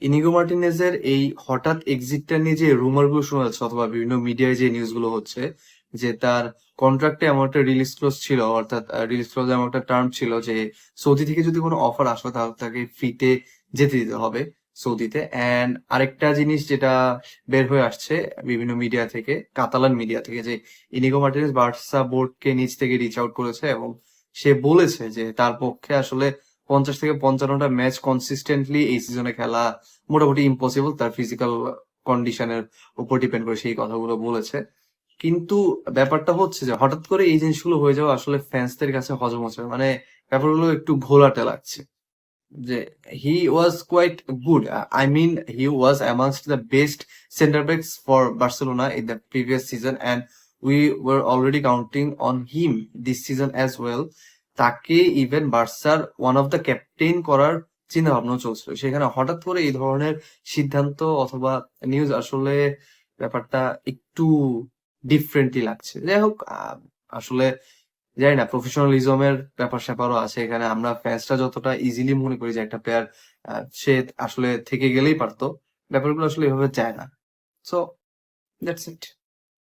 Inigo মার্টিনেজের এই হঠাৎ এক্সিটটা নিয়ে যে রুমার গুলো শোনা যাচ্ছে অথবা বিভিন্ন মিডিয়ায় যে নিউজ গুলো হচ্ছে যে তার কন্ট্রাক্টে এমন একটা রিলিজ ক্লোজ ছিল, অর্থাৎ রিলিজ ক্লোজ এমন একটা টার্ম ছিল যে সৌদি থেকে যদি কোনো অফার আসে তাহলে তাকে ফ্রিতে যেতে দিতে হবে সৌদিতে। অ্যান্ড আরেকটা জিনিস যেটা বের হয়ে আসছে বিভিন্ন মিডিয়া থেকে, কাতালান মিডিয়া থেকে, যে ইনিগো মার্টিনেজ বার্সা বোর্ডকে নিজ থেকে রিচ আউট করেছে এবং সে বলেছে যে তার পক্ষে আসলে 50 থেকে 55টা ম্যাচ কনসিস্টেন্টলি এই সিজনে খেলা মোটামুটি ইম্পসিবল, তার ফিজিক্যাল কন্ডিশনের উপর ডিপেন্ড করে সেই কথাগুলো বলেছে। কিন্তু ব্যাপারটা হচ্ছে যে হঠাৎ করে এই জিনিসগুলো হয়ে যাওয়া আসলে ফ্যান্সদের কাছে হজম হচ্ছে না। মানে ব্যাপারগুলো একটু ঘোলাটে লাগছে যে he was quite good, I mean he was amongst the best centre backs for Barcelona in the previous season and we were already counting on him this season as well. তাকে ইভেন বার্সার one of the captain করার চিন্তা ভাবনা চলছিল, সেখানে হঠাৎ করে এই ধরনের সিদ্ধান্ত অথবা নিউজ আসলে ব্যাপারটা একটু ডিফারেন্টলি লাগছে। যাই হোক, আসলে জানি না, প্রফেশনালিজমের ব্যাপার স্যাপারও আছে এখানে। আমরা ফ্যান্সরা যতটা ইজিলি মনে করি যে একটা প্লেয়ার সে আসলে থেকে গেলেই পারতো, ব্যাপারগুলো আসলে এভাবে যায় না। So that's it.